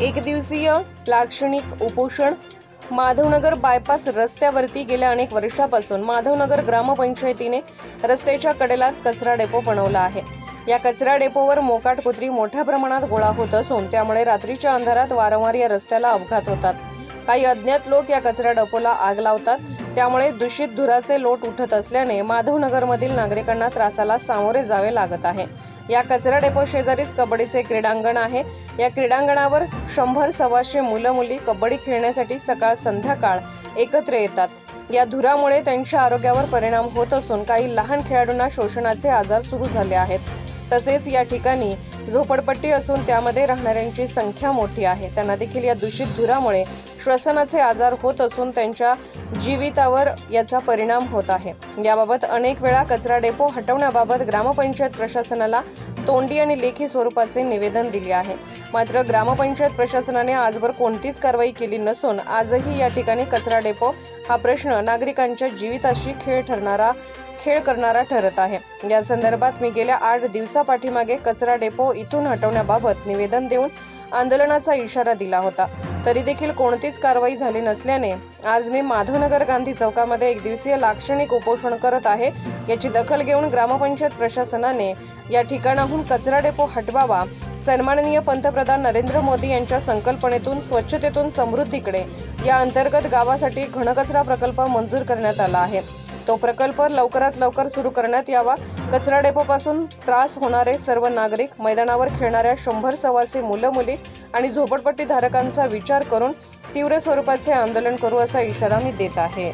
एक दिवसीय लाक्षणिक उपोषण माधवनगर बायपास रस्त्यावरती गेल्या अनेक वर्षापासून माधवनगर ग्रामपंचायतीने रस्त्याच्या कडेलाच कचरा डेपो बनवला आहे। या कचरा डेपोवर मोकाट कुत्री मोठ्या प्रमाणात गोळा होत असून त्यामुळे रात्रीच्या अंधारात वारंवार या रस्त्याला अपघात होतात। काही अज्ञात लोक या कचरा डेपोला आग लावतात, त्यामुळे दूषित धुराचे लोट उठत असल्याने माधवनगरमधील नागरिकांना त्रासाला सामोरे जावे लागत आहे। या कचरा डेपो शेजारीच कबड्डीचे क्रीडांगण आहे। या क्रीडांगणावर 100-125 मुलं-मुली कबड्डी खेळण्यासाठी सकाळ संध्याकाळ एकत्र येतात। या धुरामुळे त्यांच्या आरोग्यावर परिणाम होत असून काही लहान खेळाडूंना श्वसनाचे आजार सुरू झाले आहेत। तसेच या ठिकाणी झोपडपट्टी असून त्यामध्ये राहणाऱ्यांची संख्या मोठी आहे। त्यांना देखील या दूषित धुरामुळे श्वसनाचे आजार होत असून त्यांच्या जीवितावर याचा परिणाम होत आहे। याबाबत अनेक वेळा कचरा डेपो हटवण्याबाबत ग्रामपंचायत प्रशासनाला तोंडी आणि लेखी स्वरूपाचे निवेदन दिले आहे। मात्र ग्रामपंचायत प्रशासनाने आजवर कोणतीच कारवाई केली नसून आजही या ठिकाणी कचरा डेपो हा प्रश्न नागरिकांच्या जीविताशी खेळ करणारा ठरत आहे। या संदर्भात मी गेल्या 8 दिवसापाठीमागे कचरा डेपो इथून हटवण्याबाबत निवेदन देऊन आंदोलनाचा इशारा दिला होता, तरी देखील कोणतीच कारवाई झाली नसल्याने आज मी माधवनगर गांधी चौकामध्ये एक दिवसीय लाक्षणिक उपोषण करत आहे। याची दखल घेऊन ग्रामपंचायत प्रशासनाने या ठिकाणाहून कचरा डेपो हटवावा। सन्माननीय पंतप्रधान नरेंद्र मोदी यांच्या संकल्पनेतून स्वच्छतेतून समृद्धीकडे या अंतर्गत गावासाठी घनकचरा प्रकल्प मंजूर करण्यात आला आहे। तो प्रकल्प लवकरात लवकर सुरू करण्यात यावा। कचरा डेपोपासून त्रास होणारे सर्व नागरिक, मैदानावर खेळणाऱ्या 100-125 मुलं-मुली आणि झोपडपट्टी धारकांचा विचार करून तीव्र स्वरूपाचे आंदोलन करू असा इशारा मी देत आहे।